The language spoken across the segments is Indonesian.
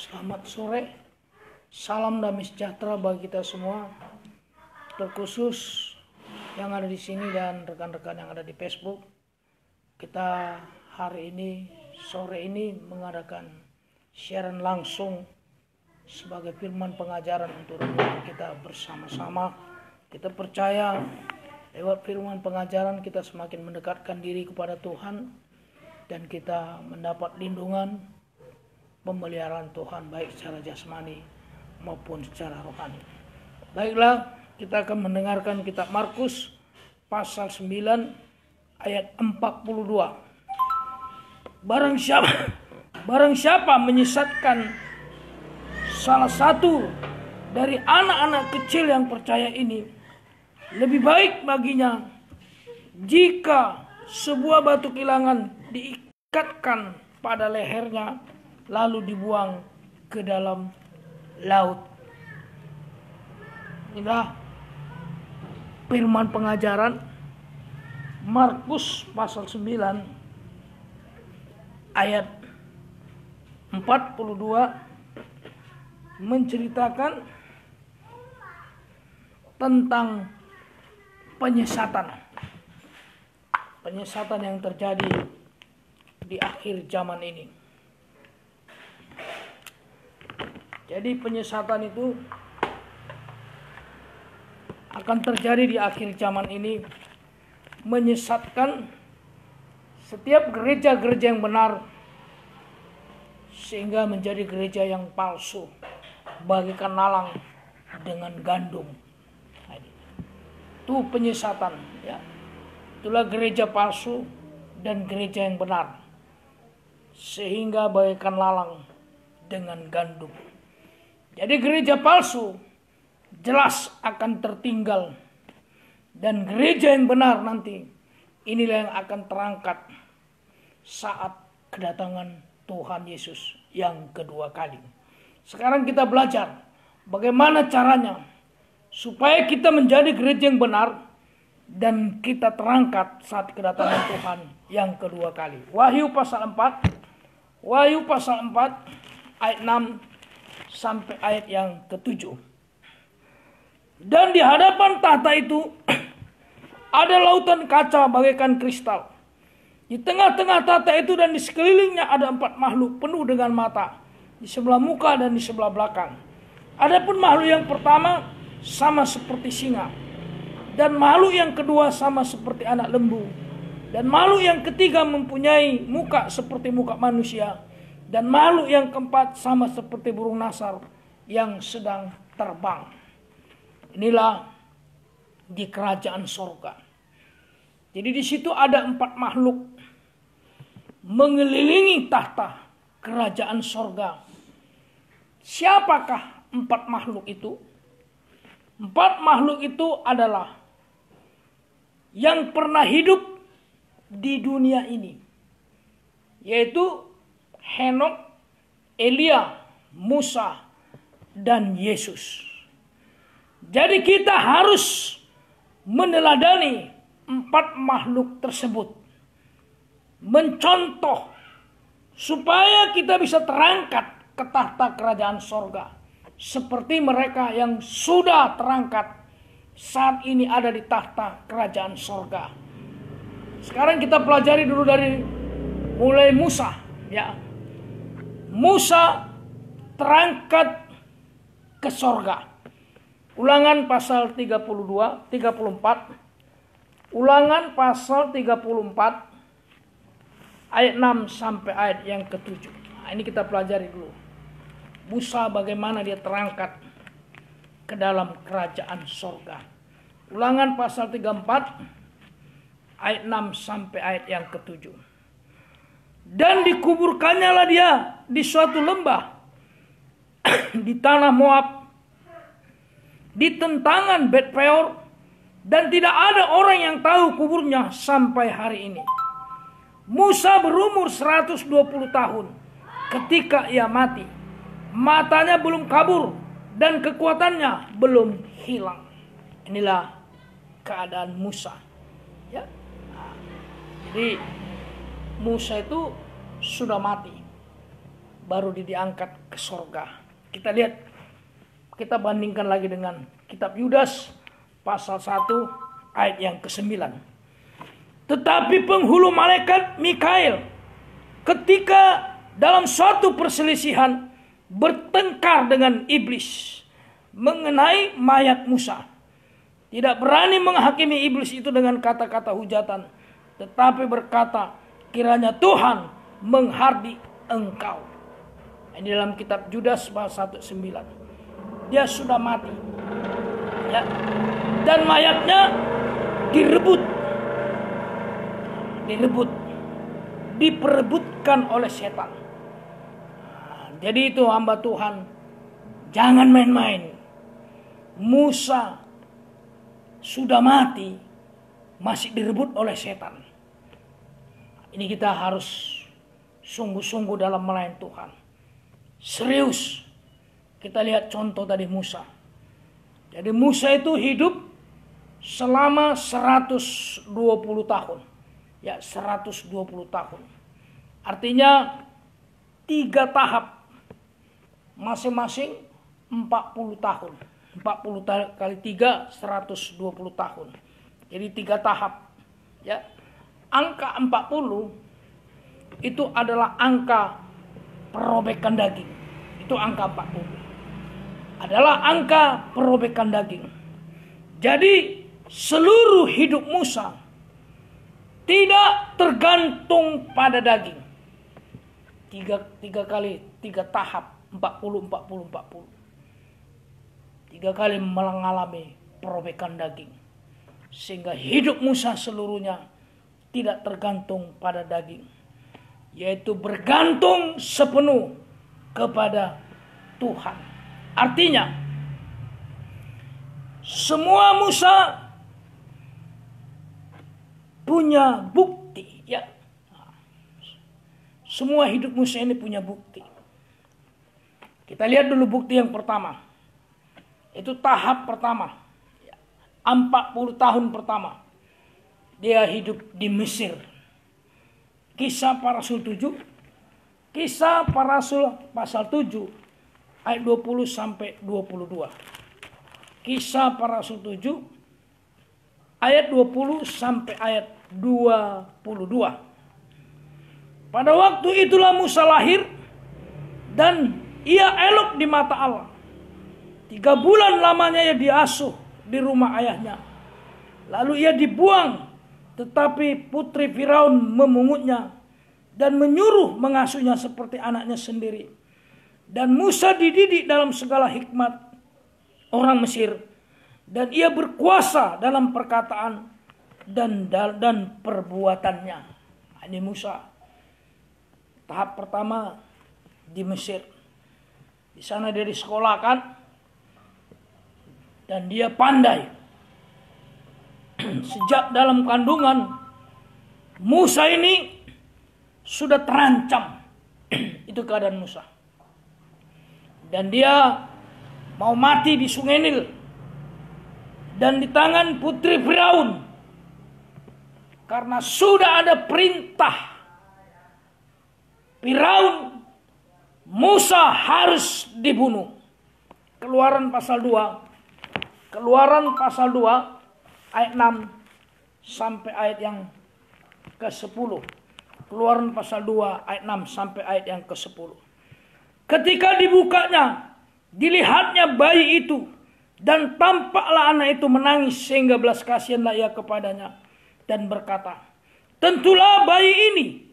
Selamat sore, salam damai sejahtera bagi kita semua, terkhusus yang ada di sini dan rekan-rekan yang ada di Facebook. Kita hari ini, sore ini mengadakan siaran langsung sebagai firman pengajaran untuk renungan kita bersama-sama. Kita percaya lewat firman pengajaran kita semakin mendekatkan diri kepada Tuhan dan kita mendapat lindungan, pemeliharaan Tuhan baik secara jasmani maupun secara rohani. Baiklah, kita akan mendengarkan kitab Markus pasal 9 ayat 42. Barang siapa menyesatkan salah satu dari anak-anak kecil yang percaya ini, lebih baik baginya jika sebuah batu kilangan diikatkan pada lehernya lalu dibuang ke dalam laut. Inilah firman pengajaran Markus pasal 9 ayat 42 menceritakan tentang penyesatan yang terjadi di akhir zaman ini. Jadi penyesatan itu akan terjadi di akhir zaman ini, menyesatkan setiap gereja-gereja yang benar sehingga menjadi gereja yang palsu, bagikan lalang dengan gandum. Itu penyesatan, ya. Itulah gereja palsu dan gereja yang benar, sehingga bagikan lalang dengan gandum. Jadi gereja palsu jelas akan tertinggal, dan gereja yang benar nanti inilah yang akan terangkat saat kedatangan Tuhan Yesus yang kedua kali. Sekarang kita belajar bagaimana caranya supaya kita menjadi gereja yang benar dan kita terangkat saat kedatangan Tuhan yang kedua kali. Wahyu pasal 4 ayat 6 sampai ayat yang ke-7. Dan di hadapan tahta itu ada lautan kaca bagaikan kristal. Di tengah-tengah tahta itu dan di sekelilingnya ada 4 makhluk penuh dengan mata, di sebelah muka dan di sebelah belakang. Adapun makhluk yang pertama sama seperti singa, dan makhluk yang kedua sama seperti anak lembu, dan makhluk yang ketiga mempunyai muka seperti muka manusia, dan makhluk yang keempat sama seperti burung nasar yang sedang terbang. Inilah di kerajaan sorga. Jadi di situ ada 4 makhluk mengelilingi tahta kerajaan sorga. Siapakah 4 makhluk itu? 4 makhluk itu adalah yang pernah hidup di dunia ini, yaitu Henok, Elia, Musa, dan Yesus. Jadi kita harus meneladani 4 makhluk tersebut, mencontoh supaya kita bisa terangkat ke tahta kerajaan sorga seperti mereka yang sudah terangkat saat ini ada di tahta kerajaan sorga. Sekarang kita pelajari dulu dari mulai Musa, ya. Musa terangkat ke sorga. Ulangan pasal 34. Ulangan pasal 34 ayat 6 sampai ayat yang ke-7. Nah, ini kita pelajari dulu. Musa bagaimana dia terangkat ke dalam kerajaan sorga. Ulangan pasal 34 ayat 6 sampai ayat yang ke-7. Dan dikuburkannya lah dia di suatu lembah di tanah Moab, di tentangan Bet Peor, dan tidak ada orang yang tahu kuburnya sampai hari ini. Musa berumur 120 tahun ketika ia mati. Matanya belum kabur dan kekuatannya belum hilang. Inilah keadaan Musa, ya. Jadi Musa itu sudah mati, baru diangkat ke sorga. Kita lihat, kita bandingkan lagi dengan kitab Yudas pasal 1 ayat yang ke-9. Tetapi penghulu malaikat Mikael ketika dalam suatu perselisihan bertengkar dengan iblis mengenai mayat Musa, tidak berani menghakimi iblis itu dengan kata-kata hujatan, tetapi berkata, kiranya Tuhan menghardi engkau. Ini dalam kitab Yudas pasal 1:9. Dia sudah mati, ya. Dan mayatnya diperebutkan oleh setan. Jadi itu hamba Tuhan, jangan main-main. Musa sudah mati, masih direbut oleh setan. Ini kita harus sungguh-sungguh dalam melayani Tuhan. Serius. Kita lihat contoh tadi Musa. Jadi Musa itu hidup selama 120 tahun. Ya, 120 tahun. Artinya 3 tahap. Masing-masing 40 tahun. 40 kali 3, 120 tahun. Jadi 3 tahap. Ya. Angka 40 itu adalah angka perobekan daging. Itu angka 40. Adalah angka perobekan daging. Jadi seluruh hidup Musa tidak tergantung pada daging. 3 kali 3 tahap 40. 3 kali mengalami perobekan daging. Sehingga hidup Musa seluruhnya tidak tergantung pada daging. Yaitu bergantung sepenuh kepada Tuhan. Artinya, semua Musa punya bukti. Ya. Semua hidup Musa ini punya bukti. Kita lihat dulu bukti yang pertama. Itu tahap pertama. 40 tahun pertama. Dia hidup di Mesir. Kisah Para Rasul 7. Kisah Para Rasul pasal 7 ayat 20 sampai 22. Kisah Para Rasul 7 ayat 20 sampai ayat 22. Pada waktu itulah Musa lahir dan ia elok di mata Allah. 3 bulan lamanya ia diasuh di rumah ayahnya. Lalu ia dibuang, tetapi putri Firaun memungutnya dan menyuruh mengasuhnya seperti anaknya sendiri. Dan Musa dididik dalam segala hikmat orang Mesir, dan ia berkuasa dalam perkataan dan perbuatannya. Ini Musa. Tahap pertama di Mesir. Di sana dia disekolahkan dan dia pandai. Sejak dalam kandungan Musa ini sudah terancam. Itu keadaan Musa. Dan dia mau mati di Sungai Nil dan di tangan putri Firaun, karena sudah ada perintah Firaun, Musa harus dibunuh. Keluaran pasal 2 ayat 6 sampai ayat yang ke-10. Keluaran pasal 2 ayat 6 sampai ayat yang ke-10. Ketika dibukanya, dilihatnya bayi itu, dan tampaklah anak itu menangis, sehingga belas kasihanlah ia kepadanya, dan berkata, tentulah bayi ini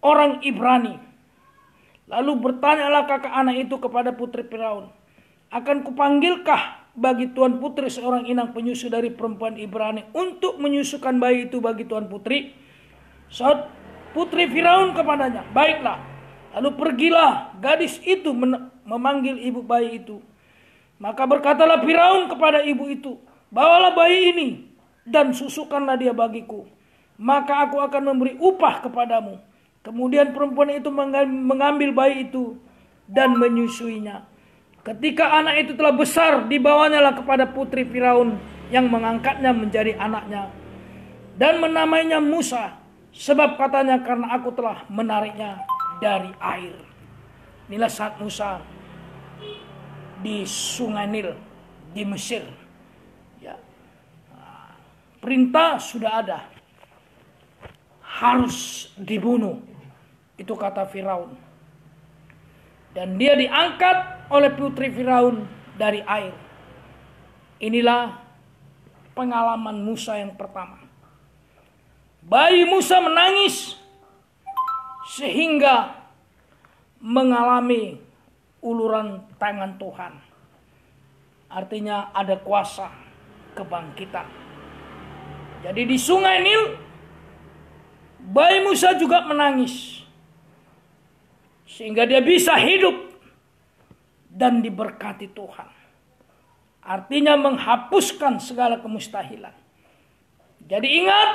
orang Ibrani. Lalu bertanyalah kakak anak itu kepada putri Firaun, akan kupanggilkah bagi tuan putri seorang inang penyusu dari perempuan Ibrani untuk menyusukan bayi itu bagi tuan putri? Saat putri Firaun kepadanya, baiklah. Lalu pergilah gadis itu memanggil ibu bayi itu. Maka berkatalah Firaun kepada ibu itu, bawalah bayi ini dan susukanlah dia bagiku, maka aku akan memberi upah kepadamu. Kemudian perempuan itu mengambil bayi itu dan menyusuinya. Ketika anak itu telah besar, dibawanyalah kepada putri Firaun yang mengangkatnya menjadi anaknya dan menamainya Musa, sebab katanya, karena aku telah menariknya dari air. Inilah saat Musa di Sungai Nil di Mesir. Ya. Perintah sudah ada, harus dibunuh, itu kata Firaun. Dan dia diangkat oleh putri Firaun dari air. Inilah pengalaman Musa yang pertama. Bayi Musa menangis sehingga mengalami uluran tangan Tuhan. Artinya ada kuasa kebangkitan. Jadi di Sungai Nil, bayi Musa juga menangis sehingga dia bisa hidup dan diberkati Tuhan. Artinya menghapuskan segala kemustahilan. Jadi ingat,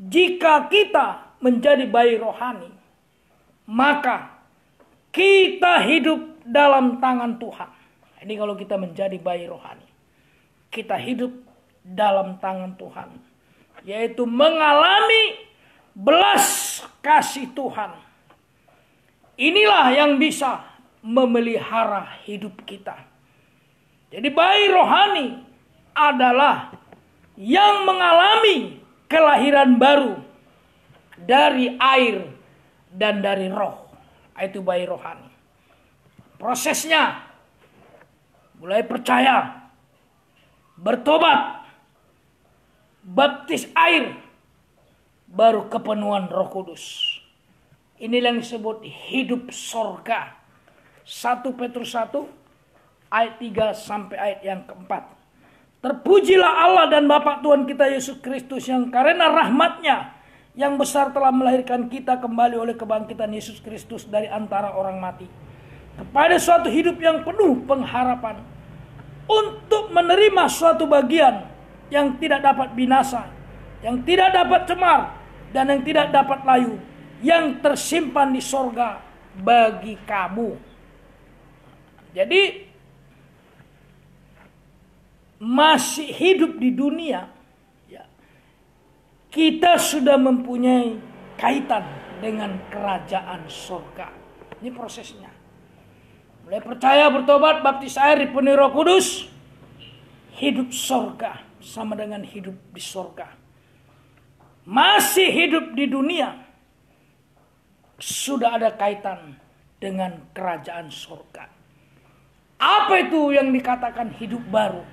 jika kita menjadi bayi rohani, maka kita hidup dalam tangan Tuhan. Ini kalau kita menjadi bayi rohani, kita hidup dalam tangan Tuhan, yaitu mengalami belas kasih Tuhan. Inilah yang bisa memelihara hidup kita. Jadi bayi rohani adalah yang mengalami kelahiran baru dari air dan dari roh. Itu bayi rohani. Prosesnya mulai percaya, bertobat, baptis air, baru kepenuhan Roh Kudus. Inilah yang disebut hidup sorga. 1 Petrus 1 ayat 3 sampai ayat yang keempat. Terpujilah Allah dan Bapa Tuhan kita Yesus Kristus, yang karena rahmatnya yang besar telah melahirkan kita kembali oleh kebangkitan Yesus Kristus dari antara orang mati, kepada suatu hidup yang penuh pengharapan, untuk menerima suatu bagian yang tidak dapat binasa, yang tidak dapat cemar, dan yang tidak dapat layu, yang tersimpan di sorga bagi kamu. Jadi masih hidup di dunia, ya, kita sudah mempunyai kaitan dengan kerajaan sorga. Ini prosesnya. Mulai percaya, bertobat, baptis air, dipenuhi Roh Kudus, hidup sorga sama dengan hidup di sorga. Masih hidup di dunia, sudah ada kaitan dengan kerajaan sorga. Apa itu yang dikatakan hidup baru?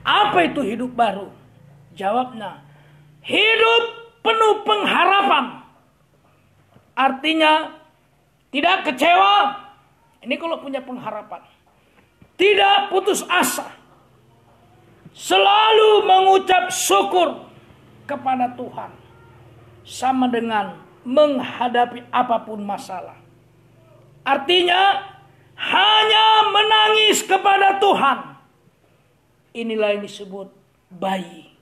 Apa itu hidup baru? Jawabnya, hidup penuh pengharapan. Artinya tidak kecewa. Ini kalau punya pengharapan. Tidak putus asa. Selalu mengucap syukur kepada Tuhan. Sama dengan menghadapi apapun masalah. Artinya hanya menangis kepada Tuhan. Inilah yang disebut bayi.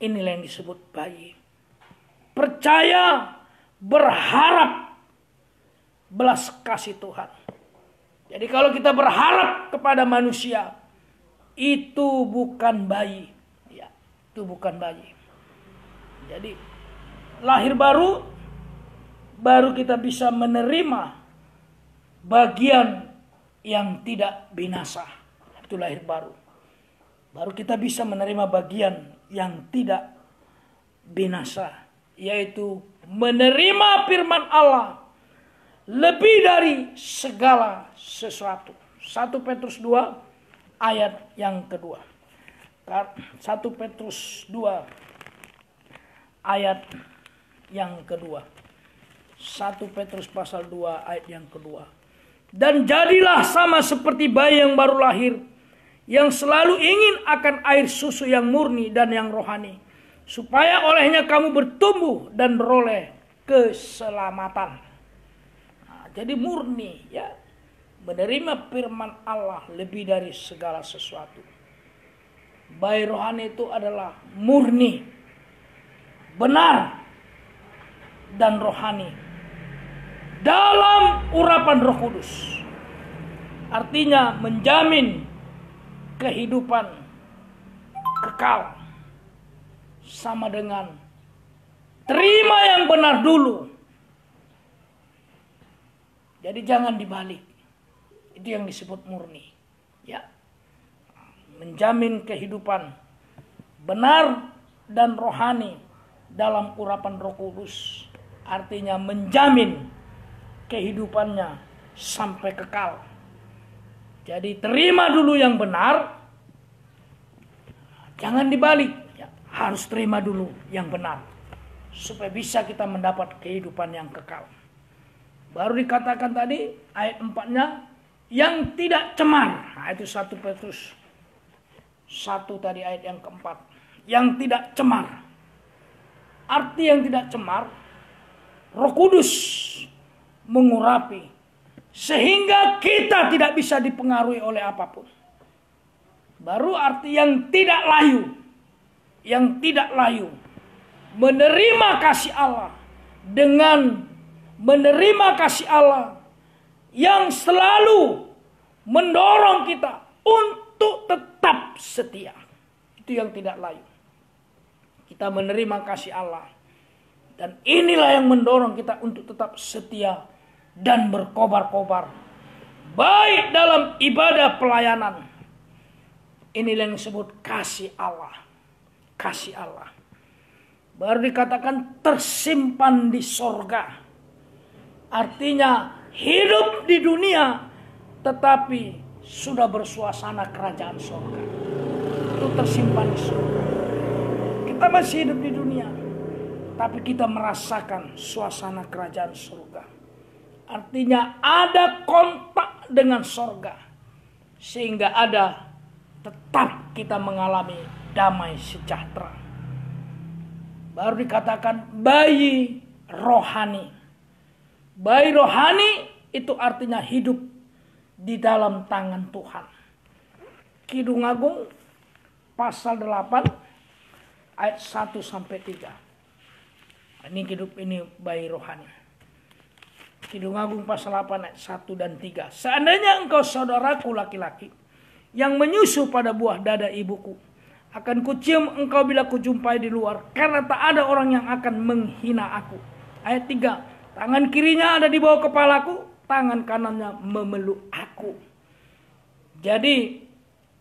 Inilah yang disebut bayi. Percaya, berharap belas kasih Tuhan. Jadi kalau kita berharap kepada manusia, itu bukan bayi. Ya, itu bukan bayi. Jadi lahir baru kita bisa menerima bagian yang tidak binasa. Itu lahir baru. Baru kita bisa menerima bagian yang tidak binasa, yaitu menerima firman Allah lebih dari segala sesuatu. 1 Petrus 2 ayat yang kedua. 1 Petrus 2 ayat yang kedua. 1 Petrus pasal 2 ayat yang kedua. Dan jadilah sama seperti bayi yang baru lahir, yang selalu ingin akan air susu yang murni dan yang rohani, supaya olehnya kamu bertumbuh dan beroleh keselamatan. Nah, jadi murni, ya, menerima firman Allah lebih dari segala sesuatu. Bayi rohani itu adalah murni, benar, dan rohani dalam urapan Roh Kudus. Artinya menjamin kehidupan kekal, sama dengan terima yang benar dulu. Jadi jangan dibalik. Itu yang disebut murni. menjamin kehidupan benar dan rohani dalam urapan Roh Kudus. Artinya menjamin kehidupannya sampai kekal. Jadi terima dulu yang benar, jangan dibalik, harus terima dulu yang benar supaya bisa kita mendapat kehidupan yang kekal. Baru dikatakan tadi ayat 4-nya yang tidak cemar. Nah, itu 1 Petrus 1 tadi ayat yang keempat. Yang tidak cemar. Arti yang tidak cemar, Roh Kudus mengurapi sehingga kita tidak bisa dipengaruhi oleh apapun. Baru arti yang tidak layu. Yang tidak layu. Menerima kasih Allah dengan menerima kasih Allah yang selalu mendorong kita untuk tetap setia. Itu yang tidak layu. Kita menerima kasih Allah. Dan inilah yang mendorong kita untuk tetap setia dan berkobar-kobar. Baik dalam ibadah pelayanan. Inilah yang disebut kasih Allah. Kasih Allah. Baru dikatakan tersimpan di sorga. Artinya hidup di dunia tetapi sudah bersuasana kerajaan sorga. Itu tersimpan di sorga. Kita masih hidup di dunia tapi kita merasakan suasana kerajaan sorga. Artinya ada kontak dengan sorga. Sehingga ada tetap kita mengalami damai sejahtera. Baru dikatakan bayi rohani. Bayi rohani itu artinya hidup di dalam tangan Tuhan. Kidung Agung pasal 8 ayat 1 sampai 3. Ini hidup ini bayi rohani. Kidung Agung pasal 8 ayat 1 dan 3. Seandainya engkau saudaraku laki-laki yang menyusu pada buah dada ibuku, akan kucium engkau bila kujumpai di luar, karena tak ada orang yang akan menghina aku. Ayat 3. Tangan kirinya ada di bawah kepalaku, tangan kanannya memeluk aku. Jadi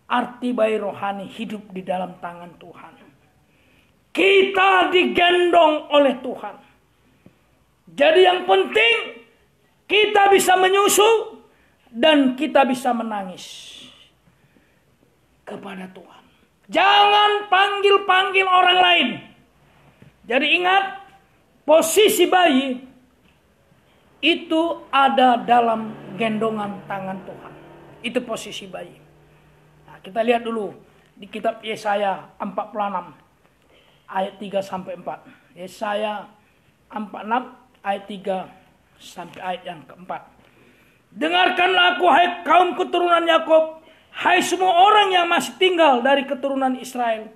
arti bayi rohani hidup di dalam tangan Tuhan. Kita digendong oleh Tuhan. Jadi yang penting kita bisa menyusu dan kita bisa menangis kepada Tuhan. Jangan panggil-panggil orang lain. Jadi ingat, posisi bayi itu ada dalam gendongan tangan Tuhan. Itu posisi bayi. Nah, kita lihat dulu di kitab Yesaya 46 ayat 3 sampai 4. Yesaya 46 ayat 3 sampai ayat yang keempat. Dengarkanlah aku, hai kaum keturunan Yakub, hai semua orang yang masih tinggal dari keturunan Israel.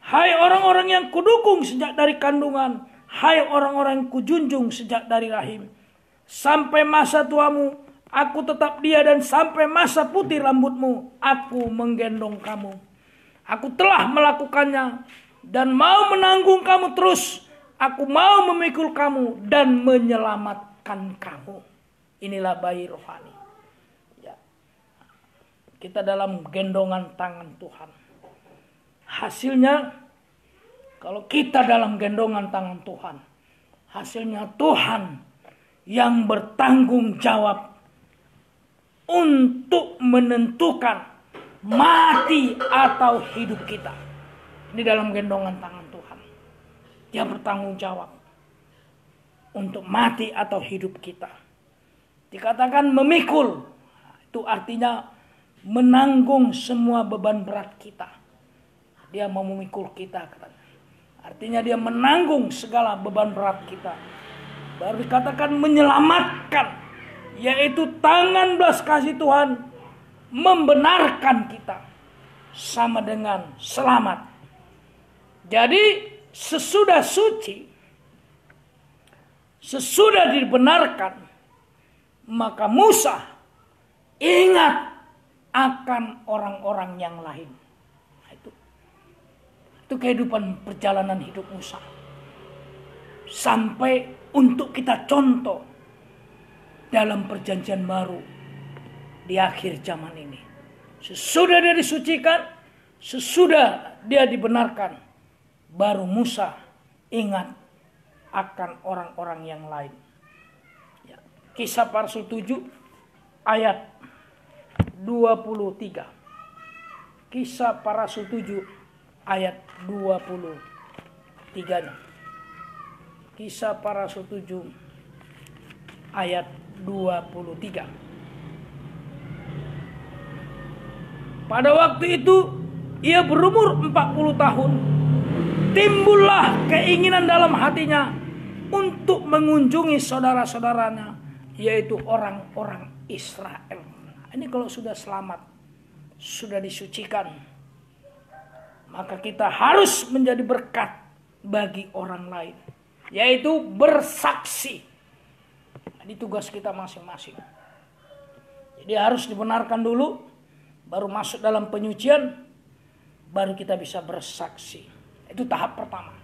Hai orang-orang yang kudukung sejak dari kandungan, hai orang-orang yang kujunjung sejak dari rahim. Sampai masa tuamu, aku tetap dia, dan sampai masa putih rambutmu, aku menggendong kamu. Aku telah melakukannya dan mau menanggung kamu terus. Aku mau memikul kamu dan menyelamatkan kamu. Inilah bayi rohani. Ya. Kita dalam gendongan tangan Tuhan. Hasilnya, kalau kita dalam gendongan tangan Tuhan, hasilnya Tuhan yang bertanggung jawab untuk menentukan mati atau hidup kita. Ini dalam gendongan tangan Tuhan. Dia bertanggung jawab untuk mati atau hidup kita. Dikatakan memikul, itu artinya menanggung semua beban berat kita. Dia mau memikul kita, katanya. Artinya dia menanggung segala beban berat kita. Baru dikatakan menyelamatkan, yaitu tangan belas kasih Tuhan membenarkan kita sama dengan selamat. Jadi sesudah suci, sesudah dibenarkan, maka Musa ingat akan orang-orang yang lain. Nah, itu kehidupan perjalanan hidup Musa. Sampai untuk kita contoh dalam perjanjian baru di akhir zaman ini. Sesudah dia disucikan, Sesudah dia dibenarkan, baru Musa ingat akan orang-orang yang lain. Ya. Kisah para Rasul 7 ayat 23. Kisah para Rasul 7 ayat 23. Kisah para Rasul 7 ayat 23. Pada waktu itu ia berumur 40 tahun. Timbullah keinginan dalam hatinya untuk mengunjungi saudara-saudaranya, yaitu orang-orang Israel. Ini kalau sudah selamat, sudah disucikan, maka kita harus menjadi berkat bagi orang lain, yaitu bersaksi. Ini tugas kita masing-masing. Jadi harus dibenarkan dulu, baru masuk dalam penyucian, baru kita bisa bersaksi. Itu tahap pertama.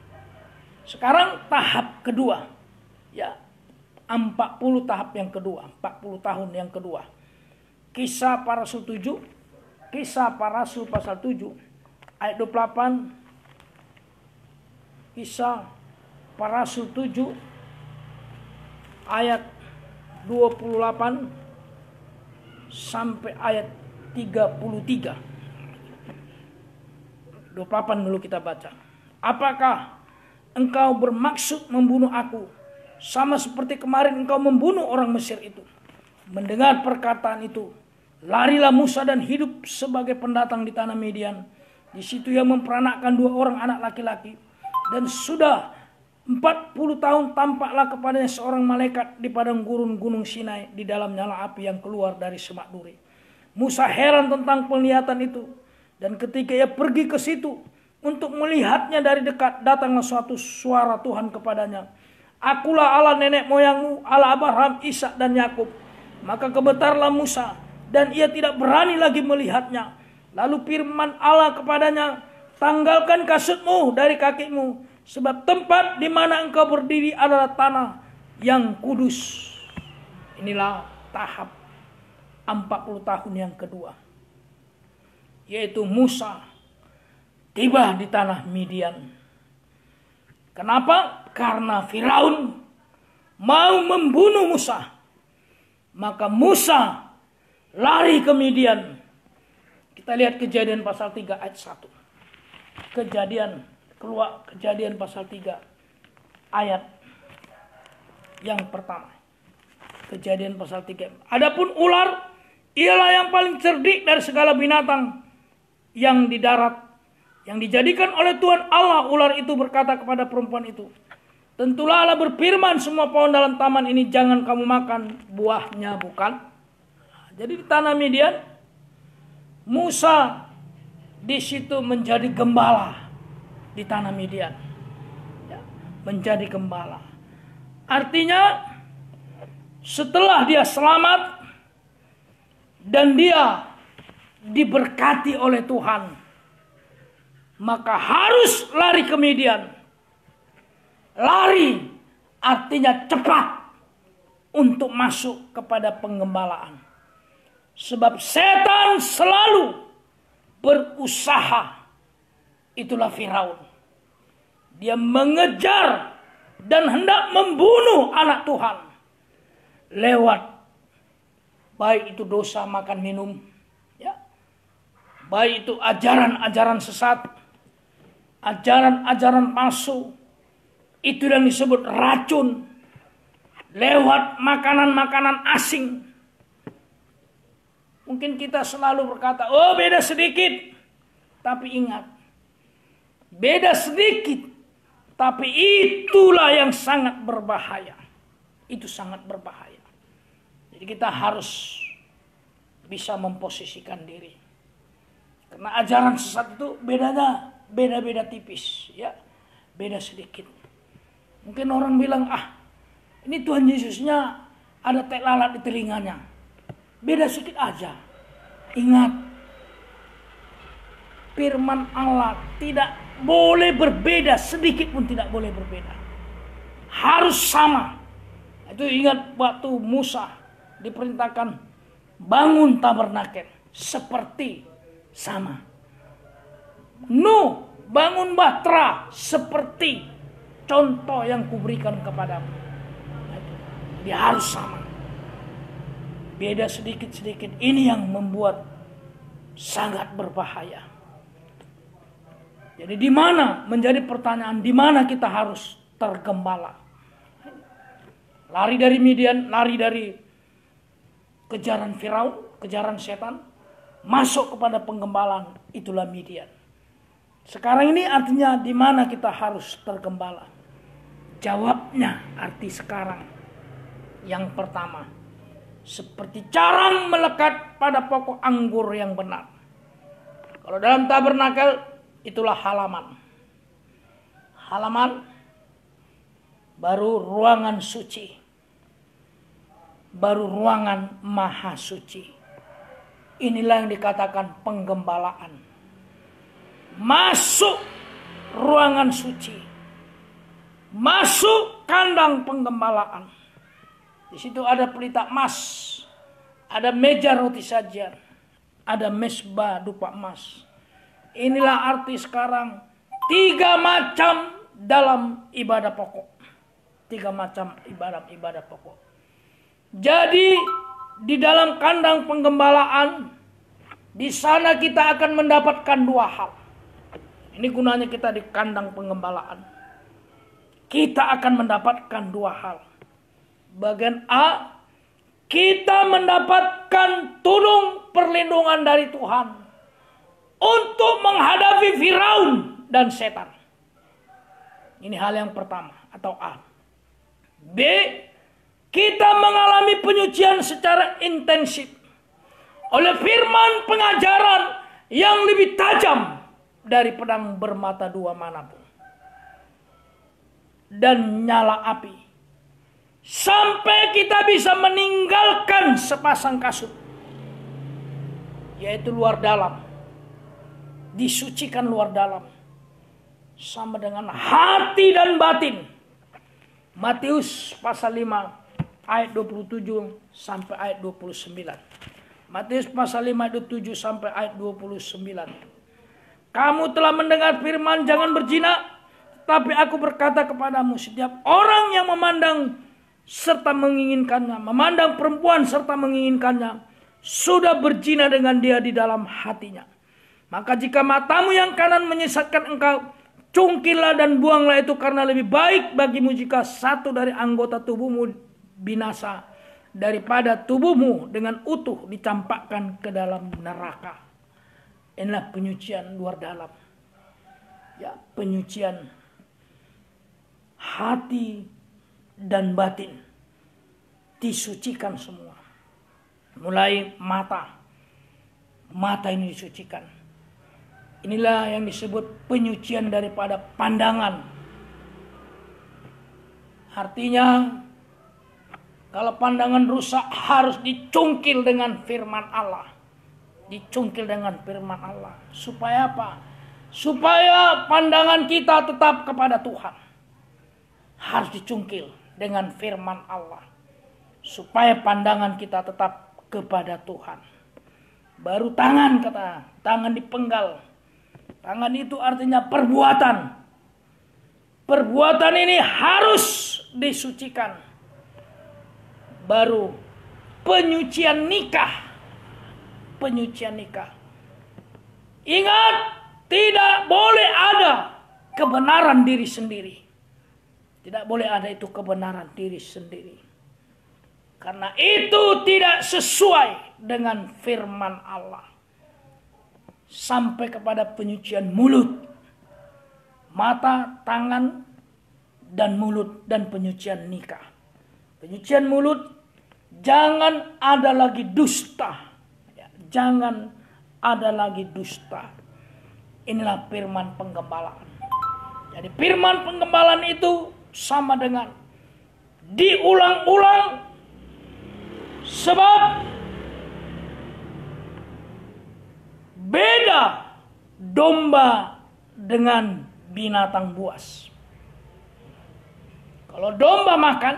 Sekarang tahap kedua. Ya, 40 tahap yang kedua, 40 tahun yang kedua. Kisah para Rasul 7, Kisah para Rasul pasal 7 ayat 28. Kisah para Rasul 7 ayat 28 sampai ayat 33. 28 dulu kita baca. Apakah engkau bermaksud membunuh aku, sama seperti kemarin engkau membunuh orang Mesir itu? Mendengar perkataan itu, larilah Musa dan hidup sebagai pendatang di tanah Midian. Di situ ia memperanakkan 2 orang anak laki-laki. Dan sudah 40 tahun tampaklah kepadanya seorang malaikat di padang gurun gunung Sinai, di dalam nyala api yang keluar dari semak duri. Musa heran tentang penglihatan itu. Dan ketika ia pergi ke situ untuk melihatnya dari dekat, datanglah suatu suara Tuhan kepadanya. Akulah Allah nenek moyangmu, Allah Abraham, Ishak dan Yakub. Maka gemetarlah Musa dan ia tidak berani lagi melihatnya. Lalu firman Allah kepadanya, tanggalkan kasutmu dari kakimu, sebab tempat di mana engkau berdiri adalah tanah yang kudus. Inilah tahap 40 tahun yang kedua, yaitu Musa tiba di tanah Midian. Kenapa? Karena Firaun mau membunuh Musa. Maka Musa lari ke Midian. Kita lihat Kejadian pasal 3 ayat 1. Kejadian pasal 3 ayat yang pertama. Kejadian pasal 3. Adapun ular ialah yang paling cerdik dari segala binatang yang di darat, yang dijadikan oleh Tuhan Allah. Ular itu berkata kepada perempuan itu, tentulah Allah berfirman, semua pohon dalam taman ini jangan kamu makan buahnya, bukan? Jadi di tanah Midian, Musa di situ menjadi gembala di tanah Midian. Ya, menjadi gembala. Artinya setelah dia selamat dan dia diberkati oleh Tuhan, maka harus lari ke Midian. Lari artinya cepat untuk masuk kepada penggembalaan. Sebab setan selalu berusaha. Itulah Firaun. Dia mengejar dan hendak membunuh anak Tuhan lewat baik itu dosa makan minum, ya, baik itu ajaran-ajaran sesat, ajaran-ajaran palsu, itu yang disebut racun, lewat makanan-makanan asing. Mungkin kita selalu berkata, oh beda sedikit, tapi ingat, beda sedikit, tapi itulah yang sangat berbahaya. Itu sangat berbahaya. Jadi kita harus bisa memposisikan diri. Karena ajaran sesat itu bedanya beda-beda tipis, ya, beda sedikit. Mungkin orang bilang, ini Tuhan Yesusnya ada tai lalat di telinganya. Beda sedikit aja. Ingat, firman Allah tidak boleh berbeda, sedikit pun tidak boleh berbeda. Harus sama. Itu ingat waktu Musa diperintahkan bangun tabernakel, seperti sama. Nuh, bangun bahtera seperti contoh yang kuberikan kepadamu. Dia harus sama. Beda sedikit-sedikit. Ini yang membuat sangat berbahaya. Jadi di mana menjadi pertanyaan, di mana kita harus tergembala? Lari dari Midian, lari dari kejaran Firaun, kejaran setan, masuk kepada penggembalaan, itulah Midian. Sekarang ini artinya di mana kita harus tergembala? Jawabnya arti sekarang. Yang pertama, seperti carang melekat pada pokok anggur yang benar. Kalau dalam tabernakel, itulah halaman. Halaman baru ruangan suci, baru ruangan maha suci. Inilah yang dikatakan penggembalaan. Masuk ruangan suci, masuk kandang penggembalaan. Di situ ada pelita emas, ada meja roti sajian, ada mesbah dupa emas. Inilah arti sekarang 3 macam dalam ibadah pokok. 3 macam ibadah pokok. Jadi di dalam kandang penggembalaan, di sana kita akan mendapatkan 2 hal. Ini gunanya kita di kandang penggembalaan. Kita akan mendapatkan 2 hal. Bagian A, kita mendapatkan tudung perlindungan dari Tuhan untuk menghadapi Firaun dan setan. Ini hal yang pertama atau A. B, kita mengalami penyucian secara intensif oleh firman pengajaran yang lebih tajam dari pedang bermata 2 manapun dan nyala api, sampai kita bisa meninggalkan sepasang kasut, yaitu luar dalam, disucikan luar dalam, sama dengan hati dan batin. Matius pasal 5 ayat 27 sampai ayat 29. Matius pasal 5 ayat 7 sampai ayat 29. Kamu telah mendengar firman, jangan berzina, tapi aku berkata kepadamu, setiap orang yang memandang serta menginginkannya, memandang perempuan serta menginginkannya, sudah berzina dengan dia di dalam hatinya. Maka jika matamu yang kanan menyesatkan engkau, cungkillah dan buanglah itu, karena lebih baik bagimu jika satu dari anggota tubuhmu binasa daripada tubuhmu dengan utuh dicampakkan ke dalam neraka. Inilah penyucian luar dalam. Ya, penyucian hati dan batin disucikan semua. Mulai mata. Mata ini disucikan. Inilah yang disebut penyucian daripada pandangan. Artinya, kalau pandangan rusak harus dicungkil dengan firman Allah. Dicungkil dengan firman Allah. Supaya apa? Supaya pandangan kita tetap kepada Tuhan. Harus dicungkil dengan firman Allah. Supaya pandangan kita tetap kepada Tuhan. Baru tangan, kata. Tangan dipenggal. Tangan itu artinya perbuatan. Perbuatan ini harus disucikan. Baru penyucian nikah. Penyucian nikah. Ingat, tidak boleh ada kebenaran diri sendiri. Tidak boleh ada itu kebenaran diri sendiri. Karena itu tidak sesuai dengan firman Allah. Sampai kepada penyucian mulut, mata, tangan, dan mulut, dan penyucian nikah. Penyucian mulut, jangan ada lagi dusta. Jangan ada lagi dusta. Inilah firman penggembalaan. Jadi firman penggembalaan itu sama dengan diulang-ulang, sebab beda domba dengan binatang buas. Kalau domba makan,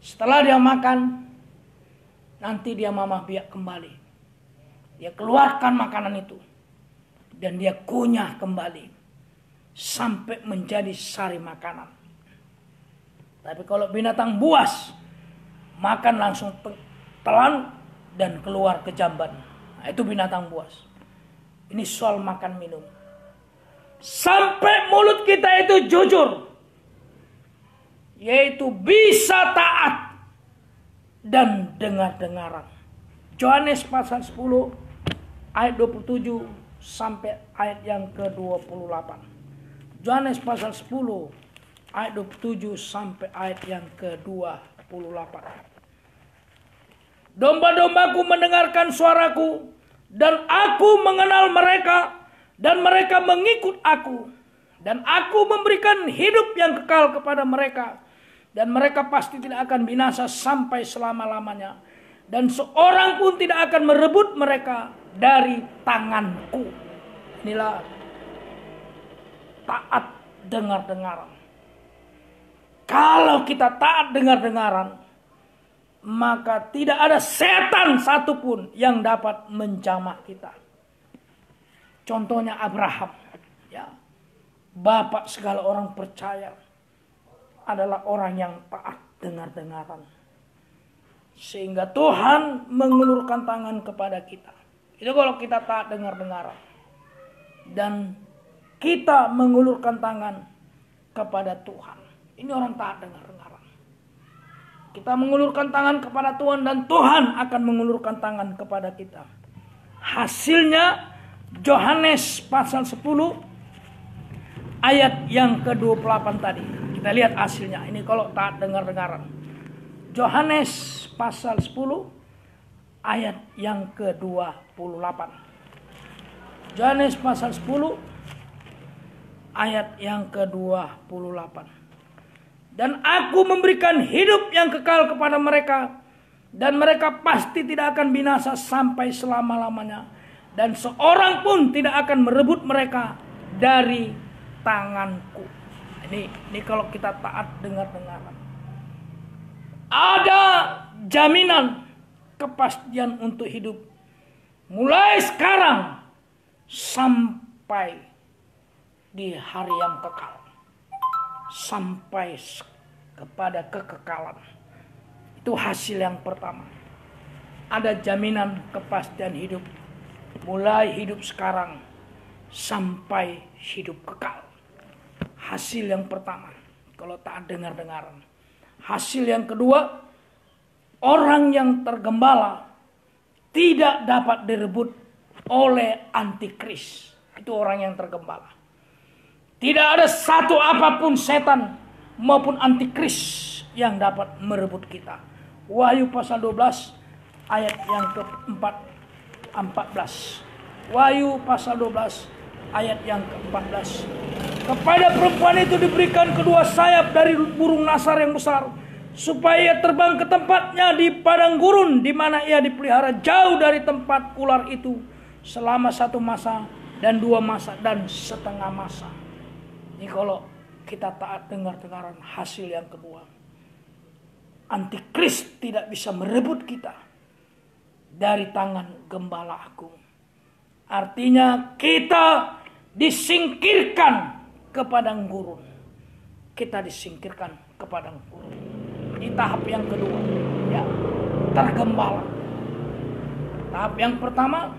setelah dia makan, nanti dia mamah biak kembali. Dia keluarkan makanan itu. dan dia kunyah kembali sampai menjadi sari makanan. Tapi kalau binatang buas, makan langsung telan dan keluar ke jamban. Nah, itu binatang buas. Ini soal makan minum. Sampai mulut kita itu jujur, yaitu bisa taat dan dengar-dengaran. Yohanes pasal 10 ayat 27 sampai ayat yang ke-28. Yohanes pasal 10 ayat 27 sampai ayat yang ke-28. Domba-dombaku mendengarkan suaraku, dan aku mengenal mereka, dan mereka mengikut aku. Dan aku memberikan hidup yang kekal kepada mereka, dan mereka pasti tidak akan binasa sampai selama-lamanya. Dan seorang pun tidak akan merebut mereka dari tanganku. Inilah taat dengar-dengaran. Kalau kita taat dengar-dengaran, maka tidak ada setan satupun yang dapat menjamah kita. Contohnya Abraham, ya, bapak segala orang percaya, adalah orang yang taat dengar-dengaran. Sehingga Tuhan mengulurkan tangan kepada kita. Itu kalau kita taat dengar-dengaran. Dan kita mengulurkan tangan kepada Tuhan. Ini orang taat dengar-dengaran. Kita mengulurkan tangan kepada Tuhan dan Tuhan akan mengulurkan tangan kepada kita. Hasilnya Yohanes pasal 10 ayat yang ke-28 tadi. Kita lihat hasilnya. Ini kalau taat dengar-dengaran. Yohanes pasal 10 ayat yang ke-28. Yohanes pasal 10 ayat yang ke-28. Dan aku memberikan hidup yang kekal kepada mereka, dan mereka pasti tidak akan binasa sampai selama-lamanya, dan seorang pun tidak akan merebut mereka dari tanganku. Ini kalau kita taat dengar-dengaran. Ada jaminan kepastian untuk hidup mulai sekarang sampai di hari yang kekal, sampai kepada kekekalan. Itu hasil yang pertama. Ada jaminan kepastian hidup mulai hidup sekarang sampai hidup kekal. Hasil yang pertama kalau taat dengar-dengaran. Hasil yang kedua, orang yang tergembala tidak dapat direbut oleh antikris. Itu orang yang tergembala. Tidak ada satu apapun setan maupun antikris yang dapat merebut kita. Wahyu pasal 12 ayat yang ke-14. Wahyu pasal 12 ayat yang ke-14. Kepada perempuan itu diberikan kedua sayap dari burung nasar yang besar, supaya ia terbang ke tempatnya di padang gurun, di mana ia dipelihara jauh dari tempat ular itu selama 1 masa dan 2 masa dan setengah masa. Ini kalau kita taat dengar-dengaran, hasil yang kedua. Antikris tidak bisa merebut kita dari tangan gembala agung. Artinya kita disingkirkan ke padang gurun. Kita disingkirkan ke padang gurun. Ini tahap yang kedua, ya, tergembala. Tahap yang pertama,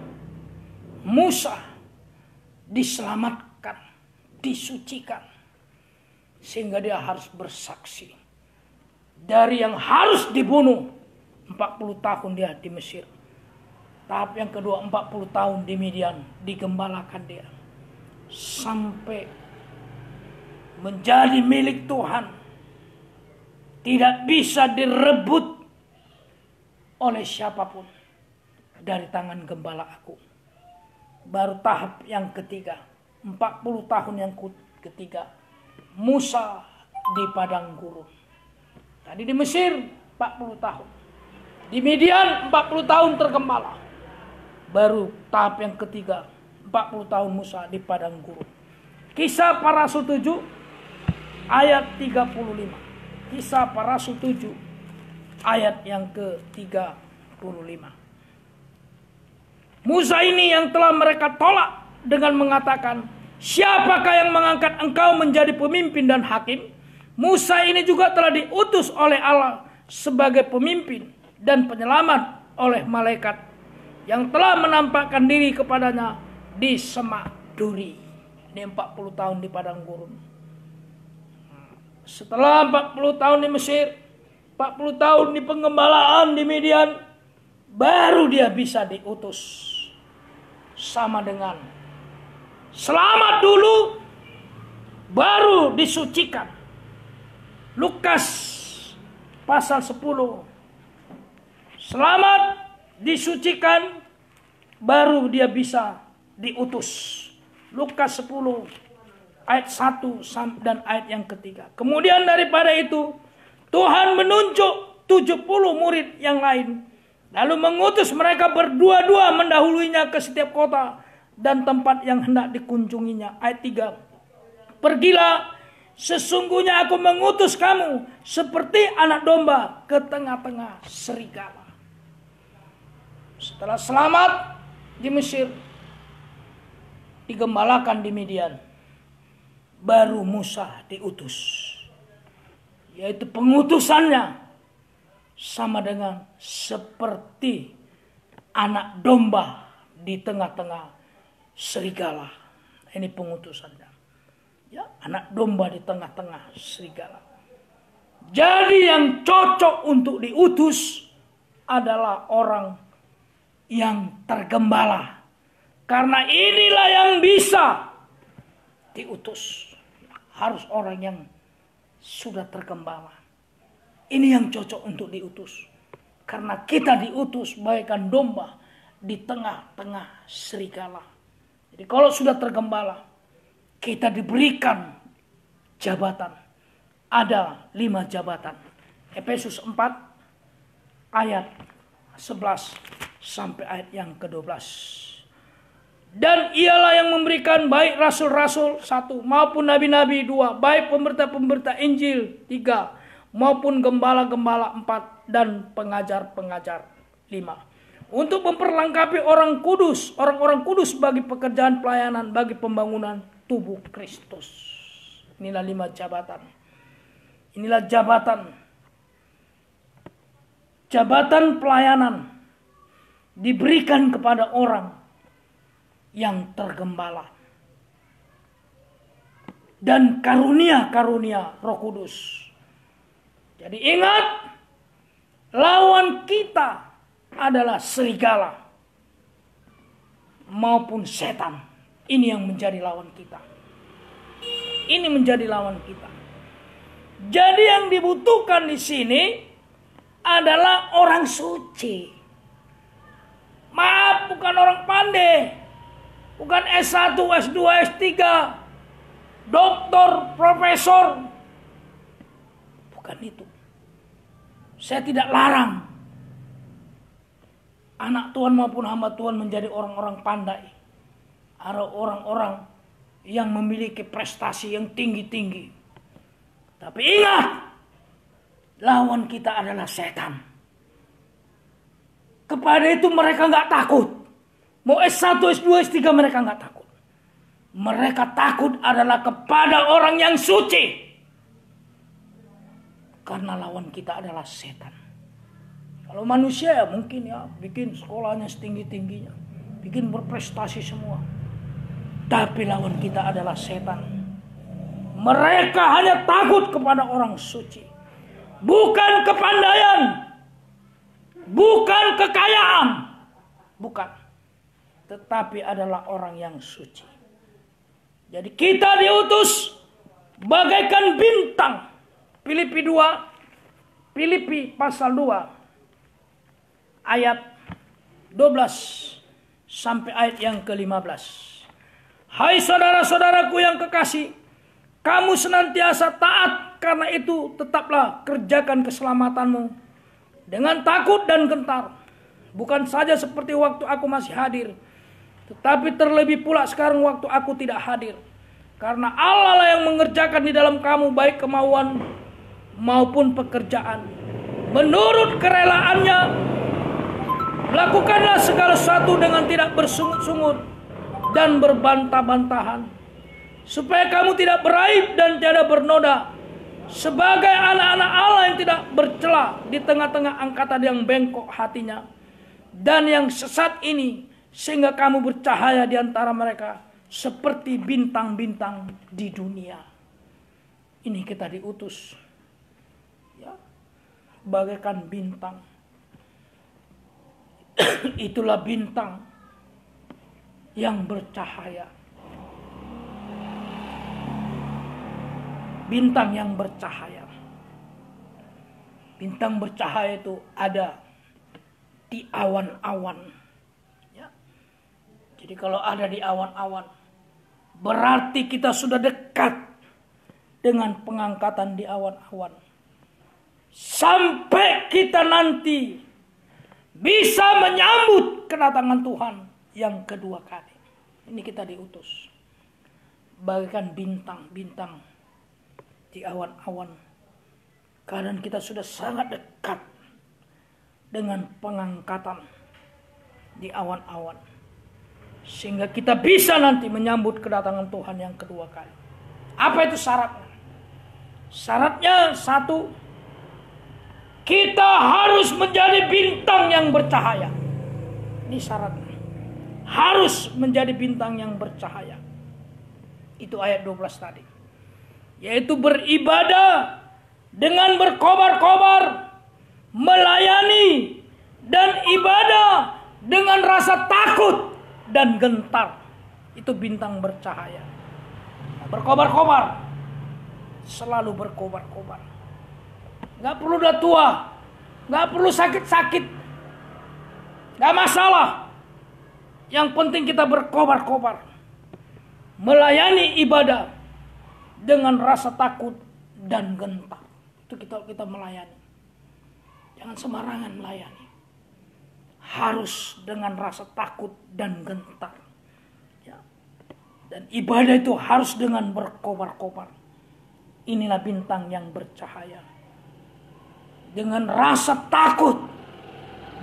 Musa diselamatkan, disucikan, sehingga dia harus bersaksi. Dari yang harus dibunuh, 40 tahun dia di Mesir. Tahap yang kedua, 40 tahun di Midian, digembalakan dia. Sampai menjadi milik Tuhan. Tidak bisa direbut oleh siapapun dari tangan gembala aku. Baru tahap yang ketiga, 40 tahun yang ketiga, Musa di padang gurun. Tadi di Mesir 40 tahun. Di Midian 40 tahun tergembala. Baru tahap yang ketiga, 40 tahun Musa di padang gurun. Kisah para Rasul 7 ayat 35. Kisah para Rasul 7 ayat yang ke-35. Musa ini yang telah mereka tolak dengan mengatakan, siapakah yang mengangkat engkau menjadi pemimpin dan hakim? Musa ini juga telah diutus oleh Allah sebagai pemimpin dan penyelamat oleh malaikat yang telah menampakkan diri kepadanya di semak duri. Ini 40 tahun di padang gurun. Setelah 40 tahun di Mesir, 40 tahun di penggembalaan di Midian, baru dia bisa diutus. Sama dengan selamat dulu, baru disucikan. Lukas pasal 10. Selamat, disucikan, baru dia bisa diutus. Lukas 10 ayat 1 dan ayat yang ketiga. Kemudian daripada itu, Tuhan menunjuk 70 murid yang lain, lalu mengutus mereka berdua-dua mendahuluinya ke setiap kota dan tempat yang hendak dikunjunginya. Ayat 3. Pergilah, sesungguhnya aku mengutus kamu seperti anak domba ke tengah-tengah serigala. Setelah selamat di Mesir, digembalakan di Midian, baru Musa diutus. Yaitu pengutusannya sama dengan seperti anak domba di tengah-tengah serigala. Ini pengutusannya. Ya, anak domba di tengah-tengah serigala. Jadi yang cocok untuk diutus adalah orang yang tergembala. Karena inilah yang bisa diutus. Harus orang yang sudah tergembala. Ini yang cocok untuk diutus. Karena kita diutus bagaikan domba di tengah-tengah serigala. Jadi kalau sudah tergembala, kita diberikan jabatan. Ada 5 jabatan. Efesus 4 ayat 11 sampai ayat yang ke-12. Dan ialah yang memberikan baik rasul-rasul 1 maupun nabi-nabi 2, baik pemberita-pemberita Injil 3 maupun gembala-gembala 4 dan pengajar-pengajar 5. Untuk memperlengkapi orang kudus, orang-orang kudus bagi pekerjaan pelayanan, bagi pembangunan tubuh Kristus. Inilah 5 jabatan. Inilah jabatan. Jabatan pelayanan diberikan kepada orang yang tergembala. Dan karunia-karunia Roh Kudus. Jadi ingat, lawan kita adalah serigala maupun setan. Ini yang menjadi lawan kita. Ini menjadi lawan kita. Jadi yang dibutuhkan di sini adalah orang suci. Maaf, bukan orang pandai. Bukan S1, S2, S3, doktor, profesor. Bukan itu. Saya tidak larang anak Tuhan maupun hamba Tuhan menjadi orang-orang pandai. Ada orang-orang yang memiliki prestasi yang tinggi-tinggi. Tapi ingat, lawan kita adalah setan. Kepada itu mereka nggak takut. Mau S1, S2, S3 mereka nggak takut. Mereka takut adalah kepada orang yang suci. Karena lawan kita adalah setan. Kalau manusia ya mungkin ya bikin sekolahnya setinggi-tingginya. Bikin berprestasi semua. Tapi lawan kita adalah setan. Mereka hanya takut kepada orang suci. Bukan kepandaian. Bukan kekayaan. Bukan. Tetapi adalah orang yang suci. Jadi kita diutus bagaikan bintang. Filipi 2. Filipi pasal 2. Ayat 12 sampai ayat yang ke-15. Hai saudara-saudaraku yang kekasih, kamu senantiasa taat, karena itu tetaplah kerjakan keselamatanmu dengan takut dan gentar. Bukan saja seperti waktu aku masih hadir, tetapi terlebih pula sekarang waktu aku tidak hadir. Karena Allah lah yang mengerjakan di dalam kamu baik kemauan maupun pekerjaan. Menurut kerelaannya, lakukanlah segala sesuatu dengan tidak bersungut-sungut dan berbantah-bantahan, supaya kamu tidak beraib dan tiada bernoda, sebagai anak-anak Allah yang tidak bercela di tengah-tengah angkatan yang bengkok hatinya dan yang sesat ini, sehingga kamu bercahaya di antara mereka seperti bintang-bintang di dunia. Ini kita diutus, ya, bagaikan bintang. Itulah bintang yang bercahaya. Bintang yang bercahaya. Bintang bercahaya itu ada di awan-awan. Ya. Jadi kalau ada di awan-awan, berarti kita sudah dekat dengan pengangkatan di awan-awan. Sampai kita nanti bisa menyambut kedatangan Tuhan yang kedua kali. Ini kita diutus bagaikan bintang-bintang di awan-awan. Karena kita sudah sangat dekat dengan pengangkatan di awan-awan, sehingga kita bisa nanti menyambut kedatangan Tuhan yang kedua kali. Apa itu syaratnya? Syaratnya satu, kita harus menjadi bintang yang bercahaya. Ini syaratnya. Harus menjadi bintang yang bercahaya. Itu ayat 12 tadi. Yaitu beribadah dengan berkobar-kobar, melayani dan ibadah dengan rasa takut dan gentar. Itu bintang bercahaya. Berkobar-kobar, selalu berkobar-kobar. Gak perlu udah tua, gak perlu sakit-sakit, gak masalah. Yang penting kita berkobar-kobar, melayani ibadah dengan rasa takut dan gentar. Itu kita melayani. Jangan sembarangan melayani. Harus dengan rasa takut dan gentar. Ya. Dan ibadah itu harus dengan berkobar-kobar. Inilah bintang yang bercahaya. Dengan rasa takut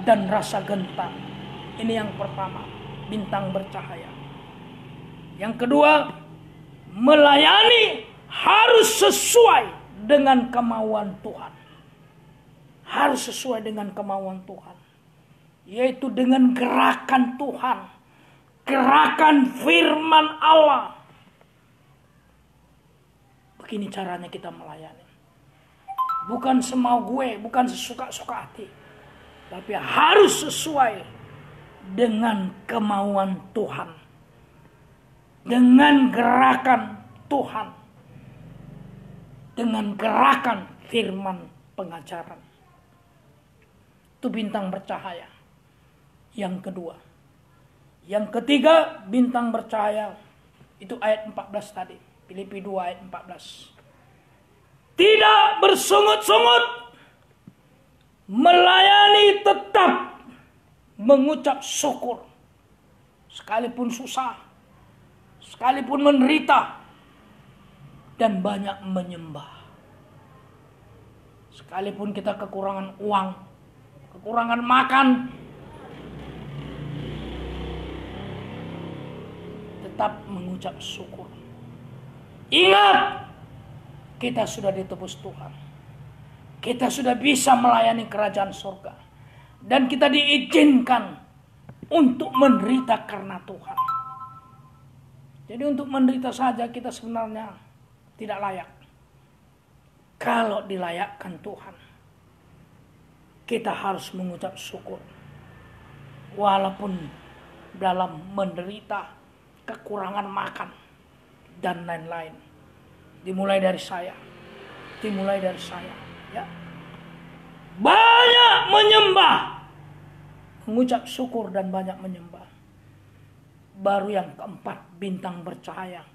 dan rasa gentar. Ini yang pertama, bintang bercahaya. Yang kedua, melayani harus sesuai dengan kemauan Tuhan. Harus sesuai dengan kemauan Tuhan. Yaitu dengan gerakan Tuhan. Gerakan firman Allah. Begini caranya kita melayani. Bukan semau gue, bukan sesuka-suka hati. Tapi harus sesuai dengan kemauan Tuhan. Dengan gerakan Tuhan. Dengan gerakan firman pengajaran. Itu bintang bercahaya. Yang kedua. Yang ketiga, bintang bercahaya. Itu ayat 14 tadi. Filipi 2 ayat 14. Tidak bersungut-sungut. Melayani tetap mengucap syukur. Sekalipun susah. Sekalipun menderita. Dan banyak menyembah. Sekalipun kita kekurangan uang. Kekurangan makan. Tetap mengucap syukur. Ingat. Kita sudah ditebus Tuhan. Kita sudah bisa melayani kerajaan surga. Dan kita diizinkan untuk menderita karena Tuhan. Jadi untuk menderita saja kita sebenarnya tidak layak. Kalau dilayakkan Tuhan, kita harus mengucap syukur. Walaupun dalam menderita, kekurangan makan, dan lain-lain. Dimulai dari saya. Ya. Banyak menyembah. Mengucap syukur dan banyak menyembah. Baru yang keempat, bintang bercahaya.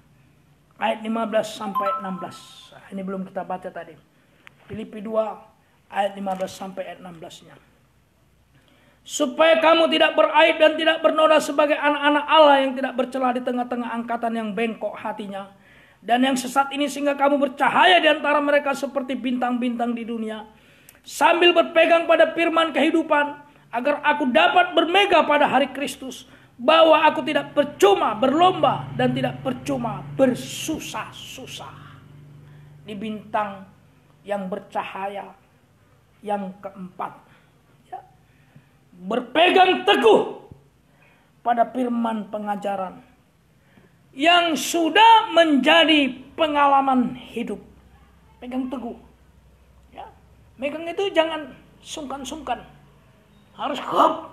Ayat 15 sampai 16. Ini belum kita baca tadi. Filipi 2 ayat 15 sampai ayat 16-nya. Supaya kamu tidak beraib dan tidak bernoda sebagai anak-anak Allah yang tidak bercela di tengah-tengah angkatan yang bengkok hatinya. Dan yang sesat ini, sehingga kamu bercahaya di antara mereka seperti bintang-bintang di dunia. Sambil berpegang pada firman kehidupan, agar aku dapat bermegah pada hari Kristus bahwa aku tidak percuma berlomba dan tidak percuma bersusah-susah. Di bintang yang bercahaya yang keempat, ya, berpegang teguh pada firman pengajaran yang sudah menjadi pengalaman hidup. Pegang teguh, ya. Megang itu jangan sungkan-sungkan, harus hop.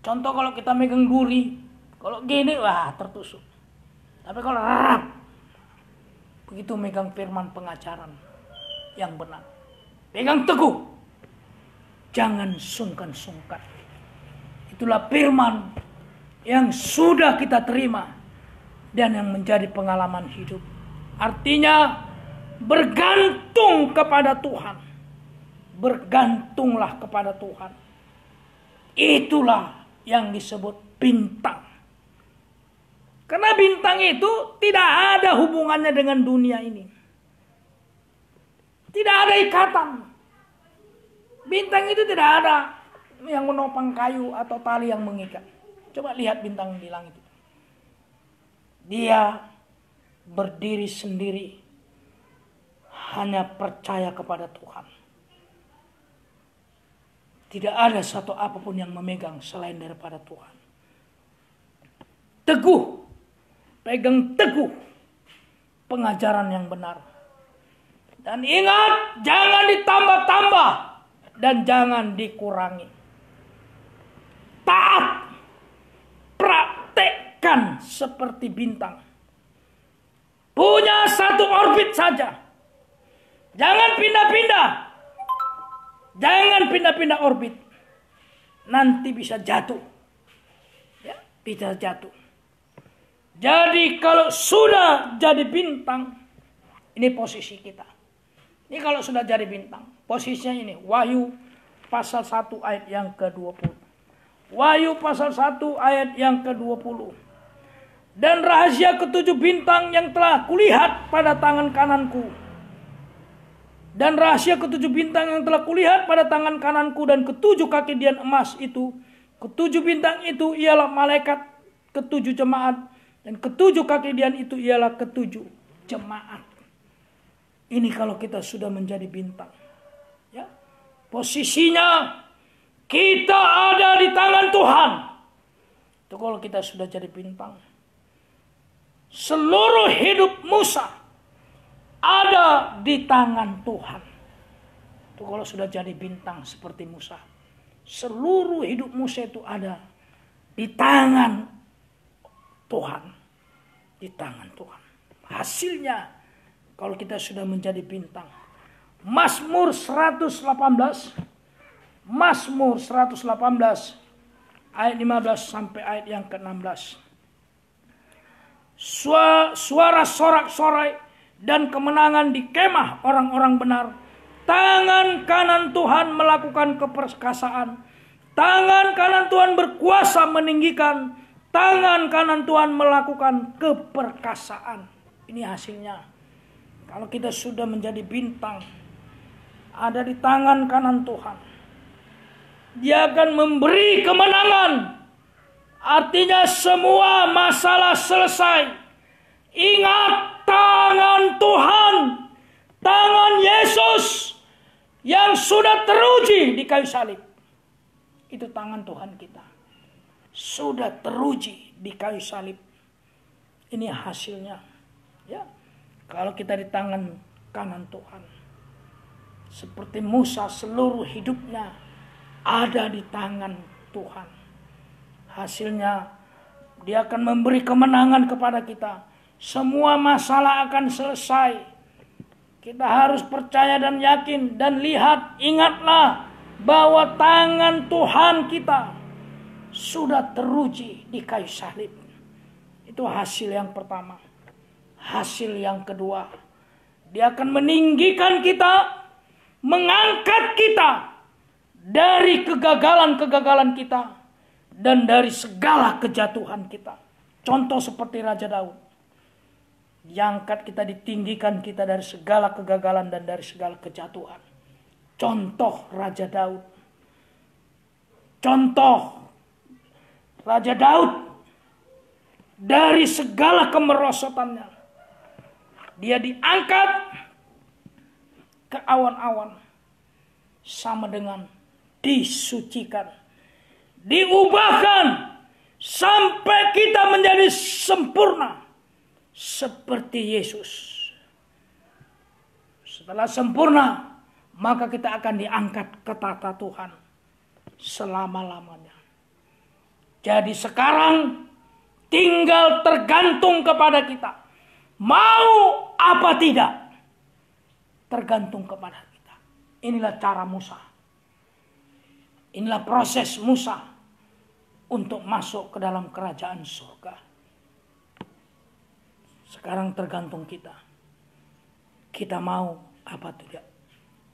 Contoh kalau kita megang duri, kalau gini wah tertusuk. Tapi kalau begitu megang firman pengajaran yang benar, pegang teguh, jangan sungkan-sungkan. Itulah firman yang sudah kita terima dan yang menjadi pengalaman hidup. Artinya bergantung kepada Tuhan. Bergantunglah kepada Tuhan. Itulah yang disebut bintang. Karena bintang itu tidak ada hubungannya dengan dunia ini. Tidak ada ikatan. Bintang itu tidak ada yang menopang kayu atau tali yang mengikat. Coba lihat bintang di langit itu. Dia berdiri sendiri, hanya percaya kepada Tuhan. Tidak ada satu apapun yang memegang selain daripada Tuhan. Teguh, pegang teguh pengajaran yang benar. Dan ingat, jangan ditambah-tambah dan jangan dikurangi. Taat, praktekkan seperti bintang. Punya satu orbit saja. Jangan pindah-pindah. Jangan pindah-pindah orbit. Nanti bisa jatuh. Ya, bisa jatuh. Jadi kalau sudah jadi bintang, ini posisi kita. Ini kalau sudah jadi bintang, posisinya ini. Wahyu pasal 1 ayat yang ke-20. Wahyu pasal 1 ayat yang ke-20. Dan rahasia ketujuh bintang yang telah kulihat pada tangan kananku. Dan rahasia ketujuh bintang yang telah kulihat pada tangan kananku dan ketujuh kaki dian emas itu. Ketujuh bintang itu ialah malaikat ketujuh jemaat. Dan ketujuh kaki dian itu ialah ketujuh jemaat. Ini kalau kita sudah menjadi bintang. Ya. Posisinya kita ada di tangan Tuhan. Itu kalau kita sudah jadi bintang. Seluruh hidup Musa ada di tangan Tuhan. Itu kalau sudah jadi bintang seperti Musa. Seluruh hidup Musa itu ada di tangan Tuhan. Di tangan Tuhan. Hasilnya kalau kita sudah menjadi bintang. Mazmur 118. Mazmur 118 ayat 15 sampai ayat yang ke-16. Suara sorak-sorai dan kemenangan di kemah orang-orang benar. Tangan kanan Tuhan melakukan keperkasaan. Tangan kanan Tuhan berkuasa meninggikan. Tangan kanan Tuhan melakukan keperkasaan. Ini hasilnya. Kalau kita sudah menjadi bintang, ada di tangan kanan Tuhan. Dia akan memberi kemenangan. Artinya semua masalah selesai. Ingat, tangan Tuhan, tangan Yesus yang sudah teruji di kayu salib. Itu tangan Tuhan kita. Sudah teruji di kayu salib. Ini hasilnya. Ya. Kalau kita di tangan kanan Tuhan. Seperti Musa, seluruh hidupnya ada di tangan Tuhan. Hasilnya dia akan memberi kemenangan kepada kita. Semua masalah akan selesai. Kita harus percaya dan yakin dan lihat, ingatlah bahwa tangan Tuhan kita sudah teruji di kayu salib. Itu hasil yang pertama. Hasil yang kedua, dia akan meninggikan kita, mengangkat kita dari kegagalan-kegagalan kita dan dari segala kejatuhan kita. Contoh seperti Raja Daud. Diangkat kita, ditinggikan kita dari segala kegagalan dan dari segala kejatuhan. Contoh Raja Daud. Contoh Raja Daud, dari segala kemerosotannya, dia diangkat ke awan-awan, sama dengan disucikan, diubahkan sampai kita menjadi sempurna seperti Yesus. Setelah sempurna, maka kita akan diangkat ke tahta Tuhan selama-lamanya. Jadi sekarang tinggal tergantung kepada kita. Mau apa tidak? Tergantung kepada kita. Inilah cara Musa. Inilah proses Musa untuk masuk ke dalam kerajaan surga. Sekarang tergantung kita. Kita mau apa tidak.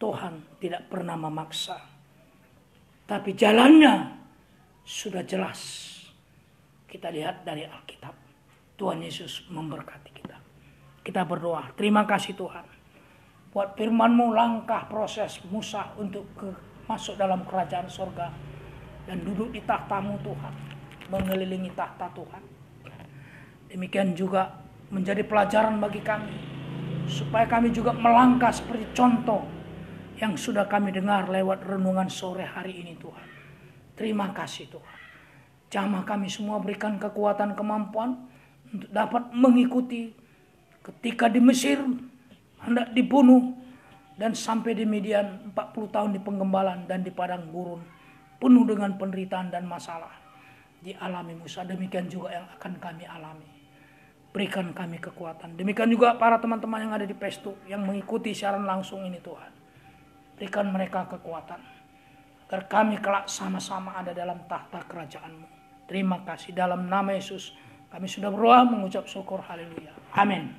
Tuhan tidak pernah memaksa. Tapi jalannya sudah jelas. Kita lihat dari Alkitab. Tuhan Yesus memberkati kita. Kita berdoa. Terima kasih Tuhan. Buat firman-Mu, langkah proses Musa untuk masuk dalam kerajaan surga. Dan duduk di tahta-Mu Tuhan. Mengelilingi tahta Tuhan. Demikian juga menjadi pelajaran bagi kami. Supaya kami juga melangkah seperti contoh yang sudah kami dengar lewat renungan sore hari ini Tuhan. Terima kasih Tuhan. Jamah kami semua berikan kekuatan kemampuan untuk dapat mengikuti ketika di Mesir hendak dibunuh dan sampai di Midian 40 tahun di penggembalaan dan di padang gurun penuh dengan penderitaan dan masalah dialami Musa. Demikian juga yang akan kami alami. Berikan kami kekuatan. Demikian juga para teman-teman yang ada di Facebook yang mengikuti siaran langsung ini Tuhan. Berikan mereka kekuatan. Agar kami kelak sama-sama ada dalam tahta kerajaan-Mu. Terima kasih dalam nama Yesus. Kami sudah berdoa mengucap syukur. Haleluya. Amin.